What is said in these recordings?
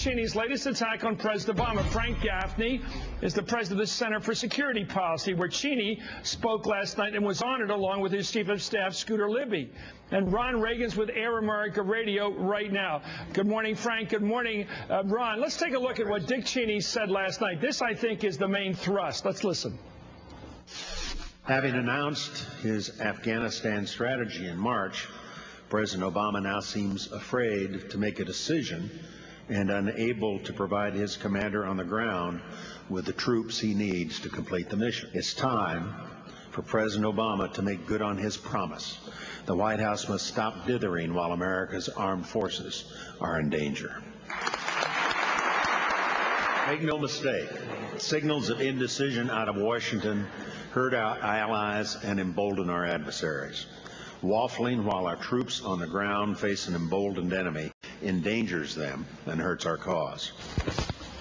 Cheney's latest attack on President Obama. Frank Gaffney is the president of the Center for Security Policy, where Cheney spoke last night and was honored along with his chief of staff, Scooter Libby. And Ron Reagan's with Air America Radio right now. Good morning, Frank. Good morning, Ron. Let's take a look at what Dick Cheney said last night. This, I think, is the main thrust. Let's listen. Having announced his Afghanistan strategy in March, President Obama now seems afraid to make a decision and unable to provide his commander on the ground with the troops he needs to complete the mission. It's time for President Obama to make good on his promise. The White House must stop dithering while America's armed forces are in danger. Make no mistake, signals of indecision out of Washington hurt our allies and embolden our adversaries. Waffling while our troops on the ground face an emboldened enemy endangers them and hurts our cause.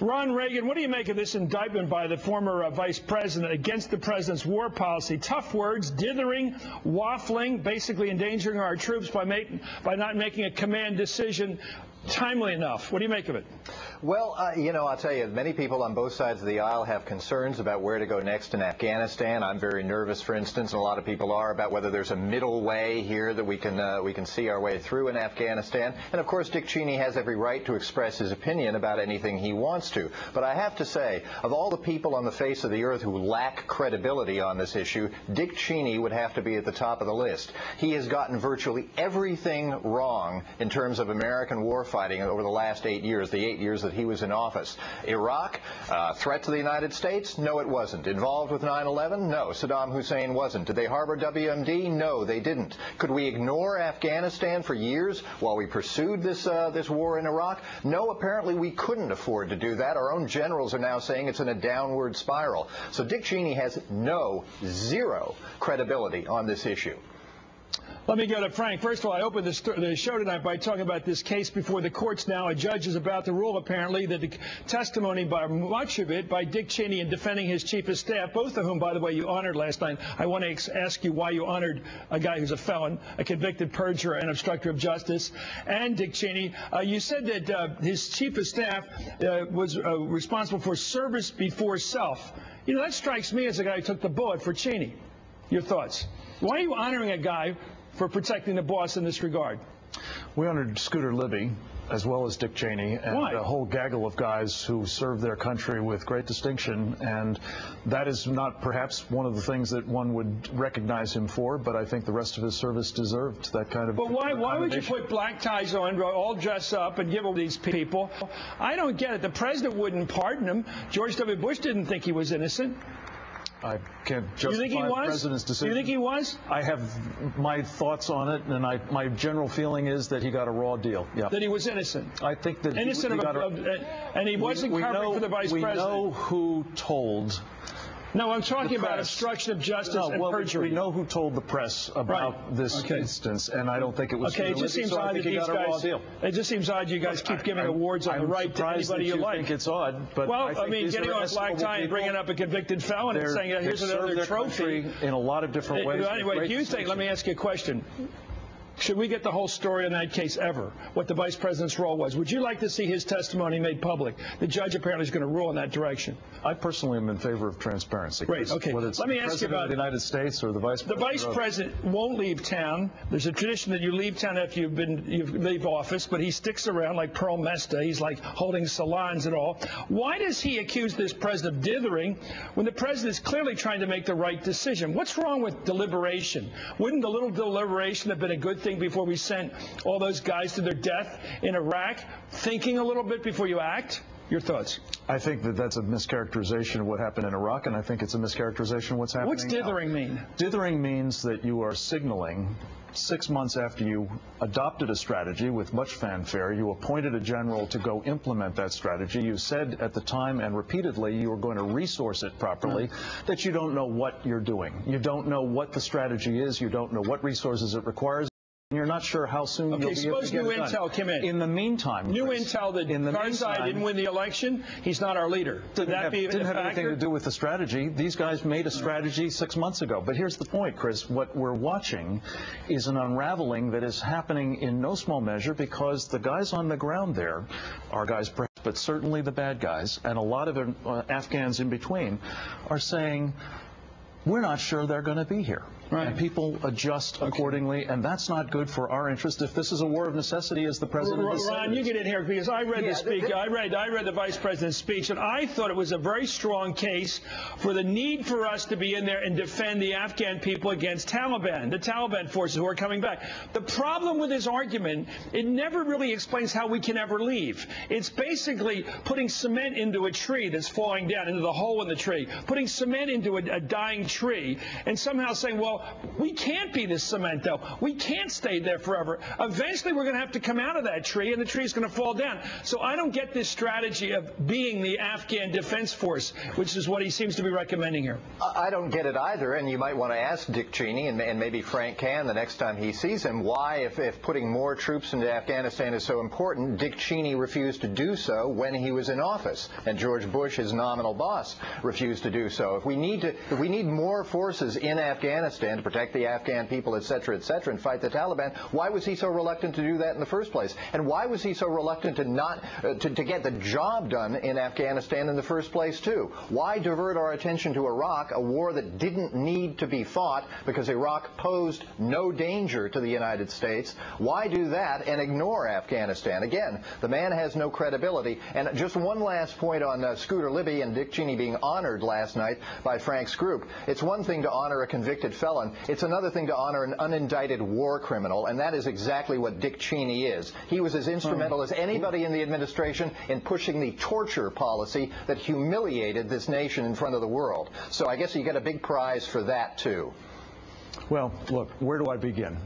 Ron Reagan, what do you make of this indictment by the former vice president against the president's war policy? Tough words, dithering, waffling, basically endangering our troops by not making a command decision timely enough. What do you make of it? Well, I'll tell you, many people on both sides of the aisle have concerns about where to go next in Afghanistan. I'm very nervous, for instance, and a lot of people are, about whether there's a middle way here that we can see our way through in Afghanistan. And of course, Dick Cheney has every right to express his opinion about anything he wants to. But I have to say, of all the people on the face of the earth who lack credibility on this issue, Dick Cheney would have to be at the top of the list. He has gotten virtually everything wrong in terms of American warfighting over the last 8 years, the 8 years that he was in office. Iraq, threat to the United States? No, it wasn't. Involved with 9/11? No, Saddam Hussein wasn't. Did they harbor WMD? No, they didn't. Could we ignore Afghanistan for years while we pursued this war in Iraq? No, apparently we couldn't afford to do that. Our own generals are now saying it's in a downward spiral. So Dick Cheney has zero credibility on this issue. Let me go to Frank. First of all, I opened the show tonight by talking about this case before the courts now. A judge is about to rule, apparently, that the testimony, by much of it, by Dick Cheney in defending his chief of staff, both of whom, by the way, you honored last night. I want to ask you why you honored a guy who's a felon, a convicted perjurer and obstructor of justice, and Dick Cheney. You said that his chief of staff was responsible for service before self. You know, that strikes me as a guy who took the bullet for Cheney. Your thoughts? Why are you honoring a guy for protecting the boss in this regard? We honored Scooter Libby as well as Dick Cheney and Why? a whole gaggle of guys who served their country with great distinction, and that is not perhaps one of the things that one would recognize him for, but I think the rest of his service deserved that kind of. But why would you put black ties on, all dress up, and give all these people? I don't get it. The president wouldn't pardon him. George W. Bush didn't think he was innocent. I can't justify the president's decision. You think he was? I have my thoughts on it, and my general feeling is that he got a raw deal. Yeah. That he was innocent. I think that innocent, and he wasn't covered for the vice president. We know who told. No, I'm talking about obstruction of justice and perjury. We know who told the press about this instance, and I don't think it was. Okay, it just seems odd that these guys. It just seems odd you guys keep giving awards on the right to anybody you like. I think it's odd, but well, I mean, getting on a black tie and bringing up a convicted felon and saying, "Here's another trophy." In a lot of different ways. Anyway, do you think? Let me ask you a question. Should we get the whole story on that case ever, what the vice president's role was? Would you like to see his testimony made public? The judge apparently is going to rule in that direction. I personally am in favor of transparency. Great. Okay. Whether it's Let me ask you about the United States or the vice president. The vice president won't leave town. There's a tradition that you leave town after you leave office, but he sticks around like Pearl Mesta. He's like holding salons and all. Why does he accuse this president of dithering when the president is clearly trying to make the right decision? What's wrong with deliberation? Wouldn't a little deliberation have been a good thing before we sent all those guys to their death in Iraq? Thinking a little bit before you act? Your thoughts? I think that that's a mischaracterization of what happened in Iraq, and I think it's a mischaracterization of what's happening What's dithering mean? Dithering means that you are signaling 6 months after you adopted a strategy with much fanfare, you appointed a general to go implement that strategy. You said at the time and repeatedly you were going to resource it properly, that you don't know what you're doing. You don't know what the strategy is. You don't know what resources it requires. You're not sure how soon you'll be able to get it done. Suppose new intel came in. In the meantime, new intel that Karzai didn't win the election. He's not our leader. Didn't have anything to do with the strategy. These guys made a strategy 6 months ago. But here's the point, Chris. What we're watching is an unraveling that is happening in no small measure because the guys on the ground there are guys perhaps but certainly the bad guys, and a lot of Afghans in between, are saying, we're not sure they're going to be here. Right. And people adjust accordingly, and that's not good for our interest. If this is a war of necessity, as the president has said. Ron, you get in here because I read the speech. I read the vice president's speech, and I thought it was a very strong case for the need for us to be in there and defend the Afghan people against the Taliban forces who are coming back. The problem with his argument, it never really explains how we can ever leave. It's basically putting cement into a tree that's falling down, into the hole in the tree, putting cement into a dying tree, and somehow saying, well, we can't be this cement, though. We can't stay there forever. Eventually, we're going to have to come out of that tree, and the tree is going to fall down. So I don't get this strategy of being the Afghan Defense Force, which is what he seems to be recommending here. I don't get it either, and you might want to ask Dick Cheney and maybe Frank Can the next time he sees him why, if putting more troops into Afghanistan is so important, Dick Cheney refused to do so when he was in office, and George Bush, his nominal boss, refused to do so. If we need more forces in Afghanistan to protect the Afghan people, et cetera, and fight the Taliban, why was he so reluctant to do that in the first place? And why was he so reluctant to get the job done in Afghanistan in the first place, too? Why divert our attention to Iraq, a war that didn't need to be fought because Iraq posed no danger to the United States? Why do that and ignore Afghanistan? Again, the man has no credibility. And just one last point on Scooter Libby and Dick Cheney being honored last night by Frank's group. It's one thing to honor a convicted felon. It's another thing to honor an unindicted war criminal, and that is exactly what Dick Cheney is. He was as instrumental as anybody in the administration in pushing the torture policy that humiliated this nation in front of the world. So I guess you get a big prize for that, too. Well, look, where do I begin?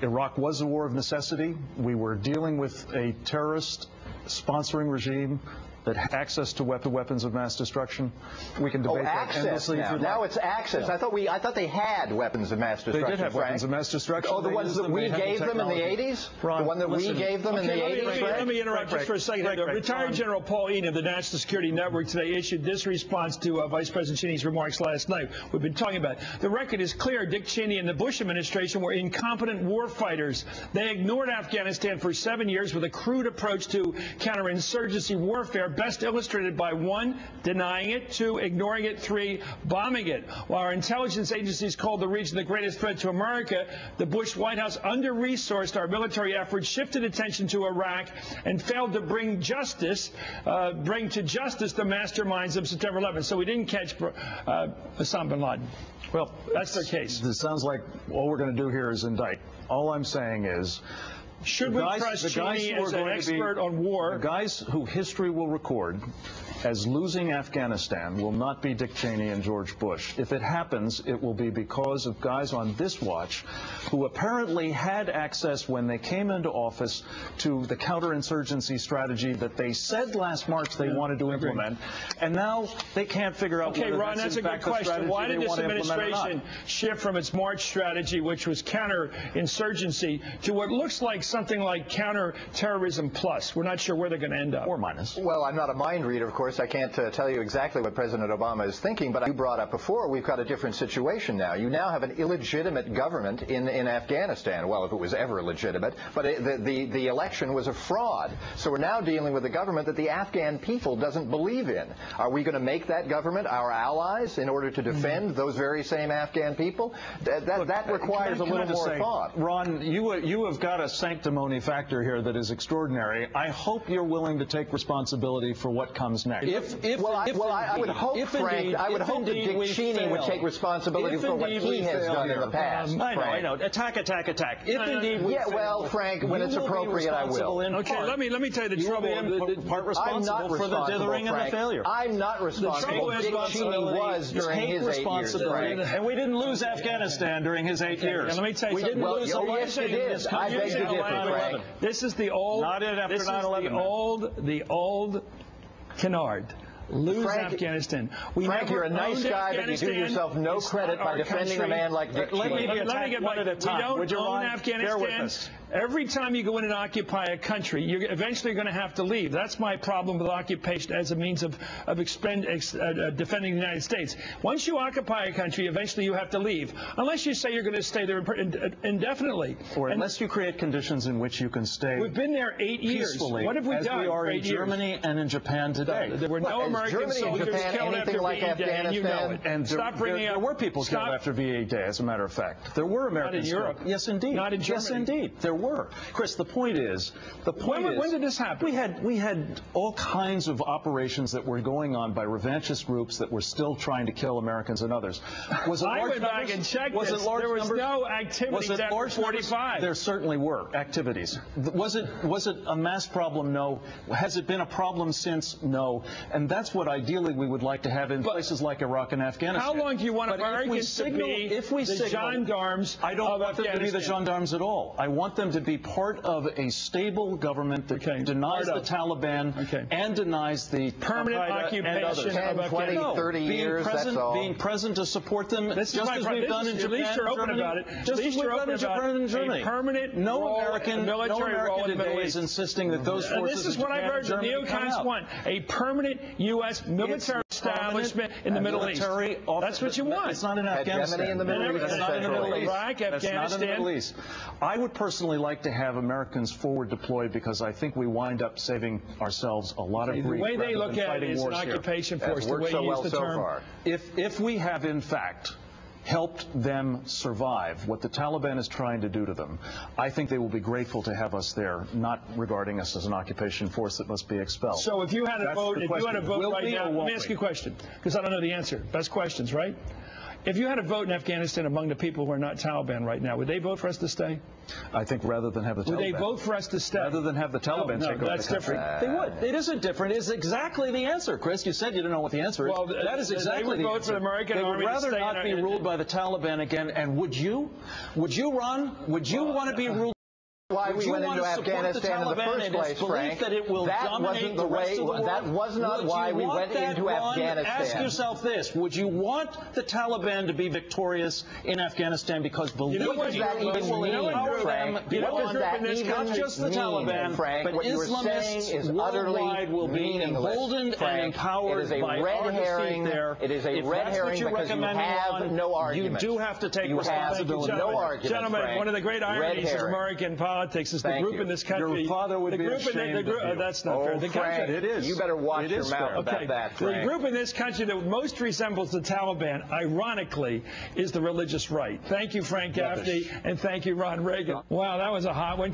Iraq was a war of necessity. We were dealing with a terrorist sponsoring regime that had access to weapons of mass destruction. We can debate that endlessly. Now it's access. I thought they had weapons of mass destruction. They did have weapons of mass destruction. Oh, the ones that we gave them in the 80s? The one that we gave them in the 80s? Let me interrupt just for a second. Retired General Paul Eden of the National Security Network today issued this response to Vice President Cheney's remarks last night. We've been talking about it. The record is clear. Dick Cheney and the Bush administration were incompetent war fighters. They ignored Afghanistan for 7 years with a crude approach to counterinsurgency warfare, best illustrated by 1, denying it, 2, ignoring it, 3, bombing it. While our intelligence agencies called the region the greatest threat to America, the Bush White House under-resourced our military efforts, shifted attention to Iraq, and failed to bring to justice the masterminds of September 11th. So we didn't catch Osama bin Laden. Well, that's their case. It sounds like all we're going to do here is indict. All I'm saying is, should we trust Cheney as an expert on war? The guys who history will record as losing Afghanistan will not be Dick Cheney and George Bush. If it happens, it will be because of guys on this watch who apparently had access when they came into office to the counterinsurgency strategy that they said last March they wanted to implement, and now they can't figure out whether Ron, that's in fact a good question. Why did this administration shift from its March strategy, which was counterinsurgency, to what looks like something like counterterrorism plus? We're not sure where they're going to end up. Or minus. Well, I'm not a mind reader, of course. I can't tell you exactly what President Obama is thinking, but you brought up before, we've got a different situation now. You now have an illegitimate government in Afghanistan. Well, if it was ever legitimate, but the election was a fraud. So we're now dealing with a government that the Afghan people doesn't believe in. Are we going to make that government our allies in order to defend those very same Afghan people? That requires a little more thought. Ron, you have got a sanctimony factor here that is extraordinary. I hope you're willing to take responsibility for what comes next. I would hope, Frank, that Dick Cheney would take responsibility for what he has done in the past. I know. Attack. If indeed we fail, well, Frank, when it's appropriate, I will. Okay, let me tell you the trouble. Part responsible for the dithering and the failure. I'm not responsible. Dick Cheney was during his 8 years. And we didn't lose Afghanistan during his 8 years. And let me tell you something. Well, yes, you did. I beg to differ, Frank. This is the old. Not after 9/11. The old canard. Lose Afghanistan. Frank, you're a nice guy, but you do yourself no credit by defending a man like Dick Cheney. Let me get one at a time. Would you own Afghanistan. Every time you go in and occupy a country, you're eventually going to have to leave. That's my problem with occupation as a means of defending the United States. Once you occupy a country, eventually you have to leave, unless you say you're going to stay there indefinitely. Or unless you create conditions in which you can stay. We've been there 8 years. What have we done? As we are in Germany and in Japan today. There were no American soldiers killed after VA Day, and you know it. And there were people killed after VA Day, as a matter of fact. There were Americans killed. Not in Europe. Yes, indeed. Not in Germany. Yes, indeed. There were. Chris, the point is, when did this happen? We had all kinds of operations that were going on by revanchist groups that were still trying to kill Americans and others. Was it I went back and checked this. There was no activities after 45. There certainly were activities. Was it a mass problem? No. Has it been a problem since? No. And that's what ideally we would like to have in places like Iraq and Afghanistan. How long do you want Americans to be the gendarmes? I don't want them to be the gendarmes at all. I want them to be part of a stable government that denies the Taliban and denies the permanent occupation 10, 20, 30 years, that's all. Being present to support them, just as we've done in Japan. At least you're open about it. Just as we've done in Japan and Germany. A permanent no American today is insisting that those forces. This is what I've heard the neocons want: a permanent U.S. military establishment in the Middle East. That's what you want. It's not in Afghanistan. In the Middle East. It's not in the Middle East. Iraq, Afghanistan. That's not in the Middle East. I would personally like to have Americans forward deployed because I think we wind up saving ourselves a lot of grief. The way they look at it is an occupation force. The way you use the term. If we have in fact helped them survive what the Taliban is trying to do to them, I think they will be grateful to have us there, not regarding us as an occupation force that must be expelled. So if you had a vote, right now, let me ask you a question, because I don't know the answer. Best questions, right? If you had a vote in Afghanistan among the people who are not Taliban right now, would they vote for us to stay? I think rather than have the Taliban. Would they vote for us to stay? Rather than have the Taliban take over that's the country. Different. They would. It isn't different. It's exactly the answer, Chris. You said you didn't know what the answer is. Well, that is exactly they would the vote answer. for the American they would army rather not be ruled by the Taliban again. And would you? Would you, Ron? Would you want to be ruled? Why we went into Afghanistan in the first place, Frank. That wasn't the way. That was not why we went into Afghanistan. Ask yourself this: would you want the Taliban to be victorious in Afghanistan? Because believe me, what does that even mean, Frank? What does that even not just the Taliban, Frank? but what you were saying is utterly will be emboldened and empowered by our defeat there. It is a red herring because you have no argument. You do have to take responsibility. No argument, gentlemen. One of the great ironies of American politics is the group in this country. Your father would be ashamed of you. That's not fair. The country, it is. You better watch your mouth about that, Frank. The group in this country that most resembles the Taliban, ironically, is the religious right. Thank you, Frank Gaffney, and thank you, Ron Reagan. Wow, that was a hot one.